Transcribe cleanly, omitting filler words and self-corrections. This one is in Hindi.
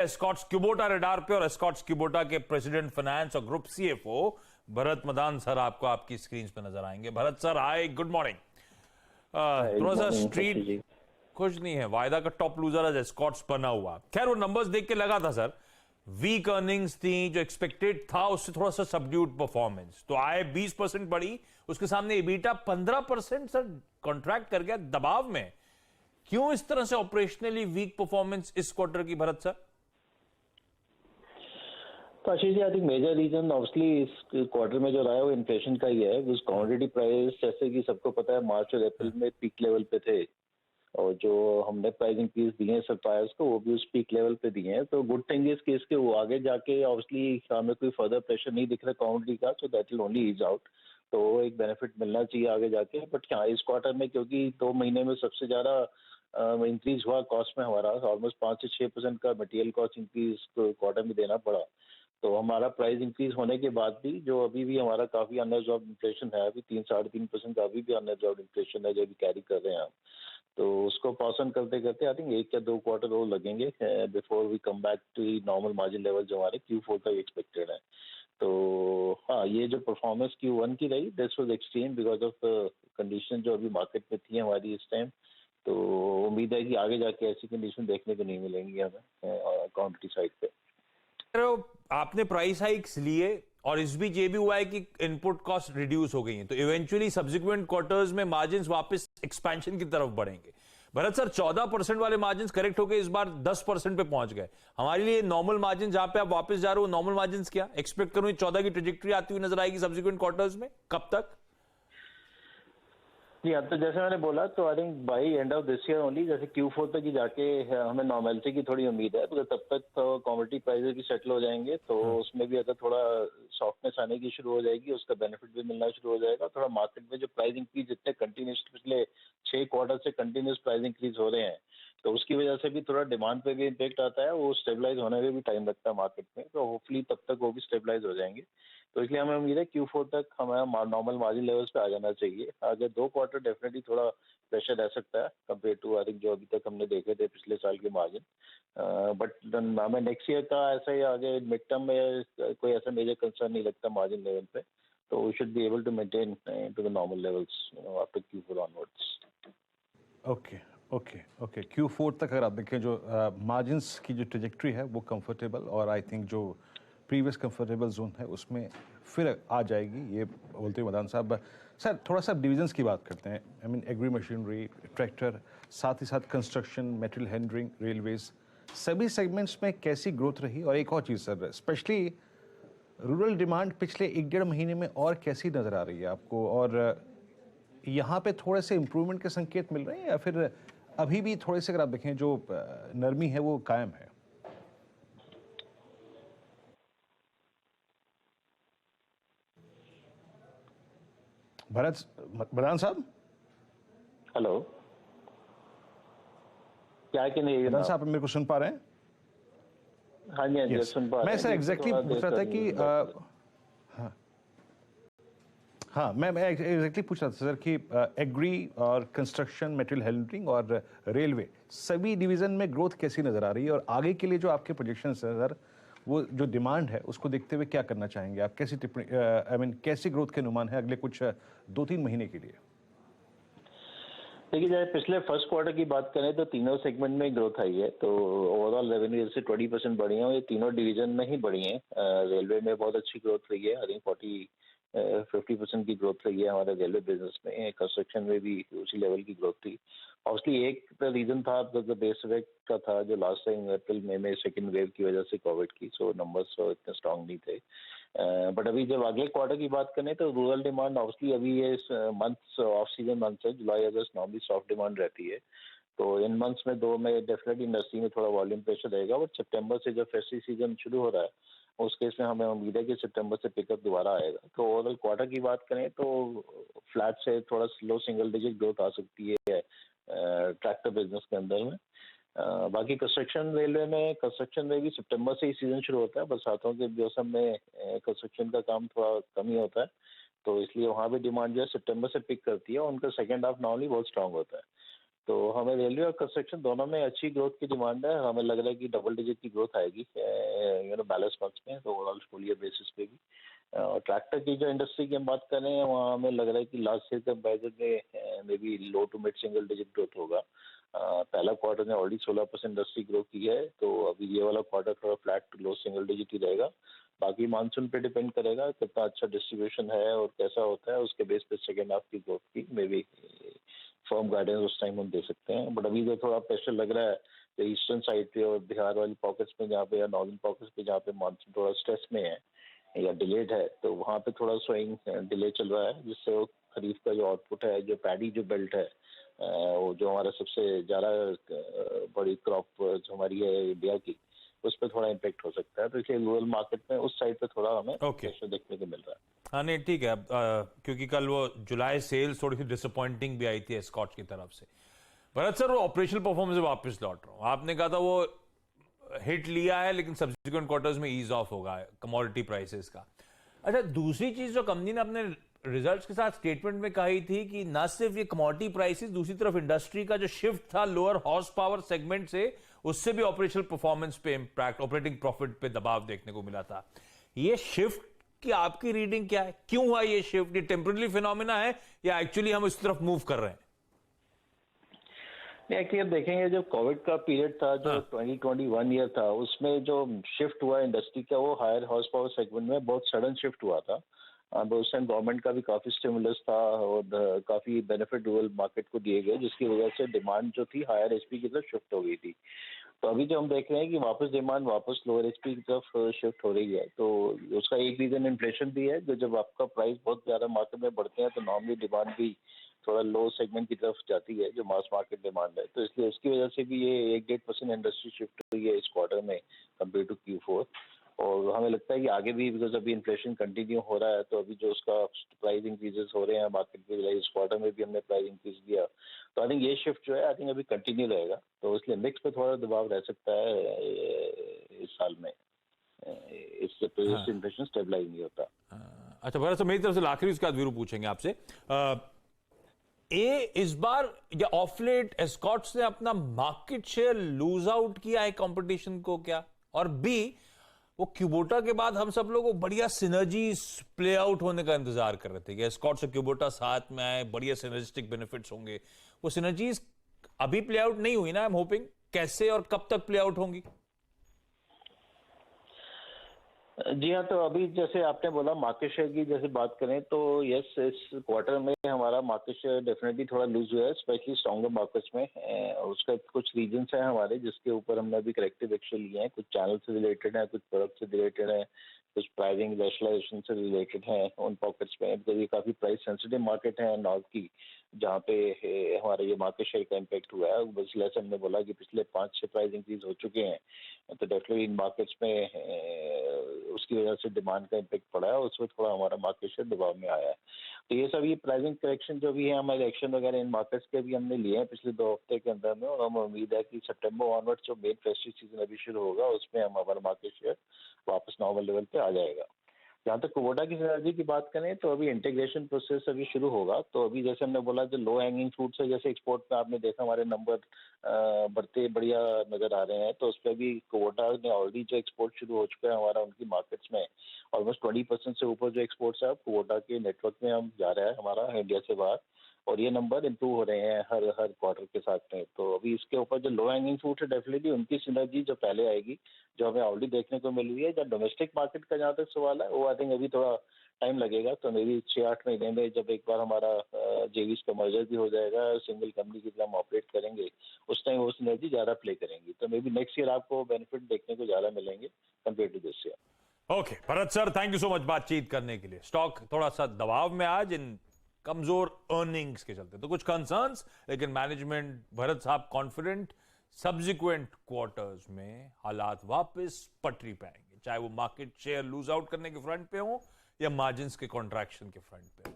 एस्कॉट्स क्यूबोटा रडार पे और एस्कॉट्स क्यूबोटा के प्रेसिडेंट फाइनेंस और group CFO Bharat Madan sir आपको आपकी स्क्रीन पे नजर आएंगे। भरत सर, हाय, गुड मॉर्निंग। थोड़ा सा स्ट्रीट खुश नहीं है, वायदा का टॉप लूजर आज एस्कॉट्स बना हुआ। खैर वो नंबर्स देख के लगा था सर, वीक अर्निंग्स थी, जो एक्सपेक्टेड था उससे थोड़ा सा सबड्यूड परफॉर्मेंस। तो आय 20% बढ़ी, उसके सामने एबिटा 15% सर कॉन्ट्रैक्ट कर गया दबाव में। क्यों इस तरह से ऑपरेशनली वीक परफॉर्मेंस इस क्वार्टर की भरत सर? तो Ashish ji, I think major reason obviously इस क्वार्टर में जो रहा है वो इन्फ्लेशन का ही है। उस कमोडिटी प्राइस जैसे कि सबको पता है मार्च और अप्रैल में पीक लेवल पे थे, और जो हमने प्राइस इंक्रीज दिए हैं सप्लायर्स को वो भी उस पीक लेवल पे दिए हैं। तो गुड थिंग इज कि इसके वो आगे जाके ऑब्वियसली हमें कोई फर्दर प्रेशर नहीं दिख रहा कमोडिटी का, so that will only ease out. तो एक बेनिफिट मिलना चाहिए आगे जाके। बट हाँ, इस क्वार्टर में क्योंकि 2 महीने में सबसे ज्यादा इंक्रीज हुआ कॉस्ट में, हमारा ऑलमोस्ट 5 से 6% का मटेरियल कॉस्ट इंक्रीज क्वार्टर में देना पड़ा। तो हमारा प्राइस इंक्रीज होने के बाद भी जो अभी भी हमारा काफी अनअब्जॉर्ब्ड इन्फ्लेशन है, अभी 3-3.5% का अभी भी अनअब्जॉर्ब्ड इन्फ्लेशन है जो अभी कैरी कर रहे हैं हम। तो उसको पास ऑन करते करते आई थिंक 1 या 2 क्वार्टर और लगेंगे before we come back to normal margin level जो हमारे Q4 का एक्सपेक्टेड है। तो हाँ, ये जो परफॉर्मेंस Q1 की रही this was extreme because of condition जो अभी मार्केट में थी हमारी इस टाइम। तो उम्मीद है कि आगे जाके ऐसी कंडीशन देखने को नहीं मिलेंगी हमें कमोडिटी साइड पे। आपने प्राइस हाइक्स लिए और इस बीच ये भी हुआ है कि इनपुट कॉस्ट रिड्यूस हो गई हैं, तो इवेंचुअली सब्सिक्वेंट क्वार्टर्स में मार्जिन्स वापस एक्सपेंशन की तरफ बढ़ेंगे। भरत सर, 14% वाले मार्जिन्स करेक्ट होकर इस बार 10% पे पहुंच गए। हमारे लिए नॉर्मल मार्जिन जहां पे आप वापस जा रहे हो, नॉर्मल मार्जिन्स क्या एक्सपेक्ट करूं? 14 की ट्रेजेक्टरी आती हुई नजर आएगी सब्सिक्वेंट क्वार्टर्स में, कब तक? जी हाँ, तो जैसे मैंने बोला तो I think by end of this year only, जैसे Q4 तक ही जाके हमें नॉर्मलिटी की थोड़ी उम्मीद है, तो तब तक तो कमोडिटी प्राइसेस भी सेटल हो जाएंगे। तो उसमें भी अगर थोड़ा सॉफ्टनेस आने की शुरू हो जाएगी, उसका बेनिफिट भी मिलना शुरू हो जाएगा। थोड़ा मार्केट में जो प्राइस इंक्रीज इतने कंटिन्यूस पिछले 6 क्वार्टर से कंटिन्यूस प्राइस इंक्रीज हो रहे हैं, तो उसकी वजह से भी थोड़ा डिमांड पे भी इम्पेक्ट आता है। वो स्टेबलाइज होने में भी टाइम लगता है मार्केट में, तो होपफुली तब तक वो भी स्टेबलाइज हो जाएंगे। तो इसलिए हमें उम्मीद है Q4 तक हमारा नॉर्मल मार्जिन लेवल्स पे आ जाना चाहिए। आगे 2 क्वार्टर डेफिनेटली थोड़ा प्रेशर रह सकता है कंपेयर टू आई थिंक जो अभी तक हमने देखे थे पिछले साल के मार्जिन। बट हमें नेक्स्ट ईयर का ऐसा ही आगे मिड टर्म में कोई ऐसा मेजर कंसर्न नहीं लगता मार्जिन लेवल पे। तो we should be able to maintain to the normal levels after Q4 onwards. Okay okay okay, Q4 तक अगर आप देखें जो मार्जिन्स की जो ट्रेजेक्ट्री है वो कंफर्टेबल, और आई थिंक जो प्रीवियस कंफर्टेबल जोन है उसमें फिर आ जाएगी, ये बोलते हुए मदान साहब। सर, थोड़ा सा डिविजन्स की बात करते हैं। I mean agri machinery, tractor, साथ ही साथ कंस्ट्रक्शन, मटेरियल हैंडलिंग, रेलवेज, सभी सेगमेंट्स में कैसी ग्रोथ रही? और एक और चीज़ सर, स्पेशली रूरल डिमांड पिछले 1-1.5 महीने में और कैसी नज़र आ रही है आपको? और यहाँ पे थोड़े से इम्प्रूवमेंट के संकेत मिल रहे हैं या फिर अभी भी थोड़े से, अगर आप देखें, जो नरमी है वो कायम है? भरत मदान साहब, हेलो, क्या कि नहीं? मदान साहब मेरे को सुन पा रहे हैं? हाँ जी, हाँ जी, सुन पा रहे हैं। मैं सर एग्जैक्टली पूछ रहा था कि हाँ, मैं एग्जैक्टली पूछ रहा था सर कि एग्री और कंस्ट्रक्शन, मटेरियल हैंडलिंग और रेलवे, सभी डिवीजन में ग्रोथ कैसी नज़र आ रही है? और आगे के लिए जो आपके प्रोजेक्शंस है सर, वो जो डिमांड है उसको देखते हुए क्या करना चाहेंगे आप? कैसी टिप्पणी, आई मीन कैसी ग्रोथ के अनुमान है अगले कुछ 2-3 महीने के लिए? देखिए, जैसे पिछले फर्स्ट क्वार्टर की बात करें तो तीनों सेगमेंट में ग्रोथ आई है। तो ओवरऑल रेवेन्यू जैसे 20% बढ़ी है, और ये तीनों डिवीजन में ही बढ़ी है। रेलवे में बहुत अच्छी ग्रोथ रही है, आई थिंक 50% की ग्रोथ रही है हमारे रेलवे बिजनेस में। कंस्ट्रक्शन में भी उसी लेवल की ग्रोथ थी। ऑब्वियसली एक रीजन था बेस इफेक्ट का था, जो लास्ट टाइम अप्रैल मई में सेकेंड वेव की वजह से कोविड की, सो नंबर्स इतने स्ट्रांग नहीं थे। बट अभी जब अगले क्वार्टर की बात करें तो रूरल डिमांड ऑब्वियसली अभी ये मंथ्स ऑफ सीजन मंथ्स है, जुलाई अगस्त नॉर्मली सॉफ्ट डिमांड रहती है। तो इन मंथ्स में 2 में डेफिनेटली इंडस्ट्री में थोड़ा वॉल्यूम प्रेशर रहेगा। बट सितंबर से जब फेस्टिव सीजन शुरू हो रहा है, उस केस में हमें उम्मीद है कि सितंबर से पिकअप दोबारा आएगा। तो ओवरऑल क्वार्टर की बात करें तो फ्लैट से थोड़ा स्लो सिंगल डिजिट ग्रोथ आ सकती है ट्रैक्टर बिजनेस के अंदर में। बाकी कंस्ट्रक्शन में भी सितंबर से ही सीजन शुरू होता है। बरसातों के मौसम में कंस्ट्रक्शन का काम थोड़ा कम ही होता है, तो इसलिए वहाँ भी डिमांड जो है सितंबर से पिक करती है, और उनका सेकेंड हाफ नॉर्मली बहुत स्ट्रांग होता है। तो हमें रेलवे और कंस्ट्रक्शन दोनों में अच्छी ग्रोथ की डिमांड है। हमें लग रहा है कि डबल डिजिट की ग्रोथ आएगी बैलेंस मंथ्स में, तो ओवरऑल फुल ईयर बेसिस पे भी। ट्रैक्टर की जो इंडस्ट्री की हम बात करें, वहाँ हमें लग रहा है कि लास्ट ईयर कंपेरिजन में may be low to mid single digit growth होगा। पहला क्वार्टर ने ऑलरेडी 16% इंडस्ट्री ग्रो की है, तो अभी ये वाला क्वार्टर थोड़ा flat to low single digit ही रहेगा। बाकी मानसून पे डिपेंड करेगा कितना अच्छा डिस्ट्रीब्यूशन है और कैसा होता है, उसके बेस पे सेकेंड हाफ की ग्रोथ की मे बी फर्म गाइडेंस उस टाइम हम दे सकते हैं। बट अभी जो थोड़ा प्रेशर लग रहा है तो ईस्टर्न साइड पे और बिहार वाली पॉकेट्स में जहाँ पे, या नॉर्दर्न पॉकेट्स पे जहाँ पे मानसून थोड़ा स्ट्रेस में है या डिलेड है, तो वहाँ पे थोड़ा स्विंग डिले चल रहा है, जिससे वो खरीफ का जो आउटपुट है, जो पैडी जो बेल्ट है, वो जो हमारा सबसे ज़्यादा बड़ी क्रॉप जो हमारी है इंडिया की, उस पर थोड़ा इम्पेक्ट हो सकता है। तो इसलिए रूरल मार्केट में उस साइड पे थोड़ा हमें प्रेशर देखने को मिल रहा है। हाँ नहीं ठीक है, क्योंकि कल वो जुलाई सेल्स थोड़ी सी डिसअपॉइंटिंग भी आई थी एस्कॉच की तरफ से। भरत सर, वो ऑपरेशनल परफॉर्मेंस वापस लौट रहा हूँ, आपने कहा था वो हिट लिया है लेकिन सब्सिक्वेंट क्वार्टर्स में ईज ऑफ होगा कमोडिटी प्राइसेस का। अच्छा, दूसरी चीज जो कंपनी ने अपने रिजल्ट्स के साथ स्टेटमेंट में कही थी कि न सिर्फ ये कमोडिटी प्राइसेस, दूसरी तरफ इंडस्ट्री का जो शिफ्ट था लोअर हॉर्स पावर सेगमेंट से, उससे भी ऑपरेशनल परफॉर्मेंस पे इंपैक्ट, ऑपरेटिंग प्रॉफिट पे दबाव देखने को मिला था। ये शिफ्ट की आपकी रीडिंग क्या है? क्यों हुआ ये शिफ्ट? ये टेम्पररी फिनोमेना है या एक्चुअली हम इस तरफ मूव कर रहे हैं? नहीं, एक्चुअली अब देखेंगे, जो कोविड का पीरियड था, जो 2021 ईयर था, उसमें जो शिफ्ट हुआ इंडस्ट्री का, वो हायर हॉर्स पावर सेगमेंट में बहुत सडन शिफ्ट हुआ था। उस टाइम गवर्नमेंट का भी काफी स्टिमुलस था और काफी बेनिफिट रूरल मार्केट को दिए गए, जिसकी वजह से डिमांड जो थी हायर एचपी की तरफ शिफ्ट हो गई थी। तो अभी जो हम देख रहे हैं कि वापस डिमांड वापस लोअर एचपी की तरफ शिफ्ट हो रही है, तो उसका एक रीजन इन्फ्लेशन भी है। जो जब आपका प्राइस बहुत ज्यादा मार्केट में बढ़ते हैं तो नॉर्मली डिमांड भी थोड़ा लो सेगमेंट की तरफ जाती है, जो मास मार्केट डिमांड है। तो इसलिए उसकी वजह से भी ये 1-1.5% इंडस्ट्री शिफ्ट हुई है इस क्वार्टर में कंपेयर टू Q4। और हमें लगता है कि आगे भी, बिकॉज अभी इन्फ्लेशन कंटिन्यू हो रहा है, तो अभी जो उसका प्राइस इंक्रीजेस हो रहे हैं मार्केट में, इस क्वार्टर में भी हमने प्राइस इंक्रीज दिया, तो आई थिंक ये शिफ्ट जो है आई थिंक अभी कंटिन्यू रहेगा। तो इसलिए मिक्स पे थोड़ा दबाव रह सकता है इस साल में, इससे प्रीवियस इन्फ्लेशन स्टेबलाइज नहीं होता। अच्छा भरत सर, मेरी तरफ से आखिरी उसके बाद वीरू पूछेंगे आपसे। इस बार या ऑफ लेट एस्कॉट्स ने अपना मार्केट शेयर लूज आउट किया है कंपटीशन को क्या? और बी, वो क्यूबोटा के बाद हम सब लोग बढ़िया सिनर्जीज प्ले आउट होने का इंतजार कर रहे थे कि एस्कॉट्स और क्यूबोटा साथ में आए, बढ़िया सिनर्जिस्टिक बेनिफिट्स होंगे। वो सिनर्जीज अभी प्ले आउट नहीं हुई ना, आई एम होपिंग। कैसे और कब तक प्ले आउट होंगी? जी हाँ, तो अभी जैसे आपने बोला मार्केट शेयर की जैसे बात करें, तो यस, इस क्वार्टर में हमारा मार्केट शेयर डेफिनेटली थोड़ा लूज हुआ है, स्पेशली स्ट्रॉन्गर मार्केट्स में। उसका कुछ रीजंस हैं हमारे, जिसके ऊपर हमने अभी करेक्टिव एक्शन लिए हैं। कुछ चैनल से रिलेटेड है, कुछ प्रोडक्ट से रिलेटेड है, कुछ प्राइसिंग रैशनलाइजेशन से रिलेटेड है उन पॉकेट्स में, बिकॉज ये काफी प्राइस सेंसिटिव मार्केट है नॉर्थ की, जहाँ पे हमारा ये मार्केट शेयर का इम्पैक्ट हुआ है। बस जैसे हमने बोला कि पिछले 5-6 प्राइस इंक्रीज हो चुके हैं, तो डेफिनेटली इन मार्केट्स में उसकी वजह से डिमांड का इम्पैक्ट पड़ा है, उसमें थोड़ा हमारा मार्केट शेयर दबाव में आया है। तो ये सब, ये प्राइसिंग करेक्शन जो भी है, हमारे एक्शन वगैरह इन मार्केट्स के भी हमने लिए हैं पिछले 2 हफ्ते के अंदर में, और हम उम्मीद है कि सितंबर ऑनवर्ड जो मेन फेस्टिव सीजन अभी शुरू होगा, उसमें हम हमारा मार्केट शेयर वापस नॉर्मल लेवल पे आ जाएगा। जहाँ तक कुबोटा की सिनर्जी की बात करें, तो अभी इंटीग्रेशन प्रोसेस अभी शुरू होगा। तो अभी जैसे हमने बोला, जो लो हैंगिंग फ्रूट्स है, जैसे एक्सपोर्ट में आपने देखा हमारे नंबर बढ़ते बढ़िया नजर आ रहे हैं, तो उस पर भी कुबोटा ने ऑलरेडी जो एक्सपोर्ट शुरू हो चुका है हमारा उनकी मार्केट्स में, ऑलमोस्ट 20% से ऊपर जो एक्सपोर्ट्स है कुबोटा के नेटवर्क में हम जा रहा है हमारा इंडिया से बाहर, और ये नंबर इंप्रूव हो रहे हैं हर हर क्वार्टर के साथ में। तो अभी इसके ऊपर जो लो हैंगिंग फ्रूट है, डेफिनेटली उनकी सिनर्जी जो पहले आएगी, जो हमें ऑलरेडी देखने को मिल रही है। जब डोमेस्टिक मार्केट का जहाँ तक सवाल है, वो आई थिंक अभी थोड़ा टाइम लगेगा। तो मे बी 6-8 महीने में जब एक बार हमारा जेवीज का मर्जर भी हो जाएगा, सिंगल कंपनी की तरह हम ऑपरेट करेंगे, उस टाइम वो सिनर्जी ज्यादा प्ले करेंगी। तो मे बी नेक्स्ट ईयर आपको बेनिफिट देखने को ज्यादा मिलेंगे compare to this year. Okay Bharat sir, thank you so much बातचीत करने के लिए। स्टॉक थोड़ा सा दबाव में आज इन कमजोर अर्निंग्स के चलते, तो कुछ कंसर्न्स, लेकिन मैनेजमेंट भरत साहब कॉन्फिडेंट सब्सिक्वेंट क्वार्टर्स में हालात वापस पटरी पे आएंगे, चाहे वो मार्केट शेयर लूज आउट करने के फ्रंट पे हो या मार्जिन्स के कॉन्ट्रैक्शन के फ्रंट पे हो।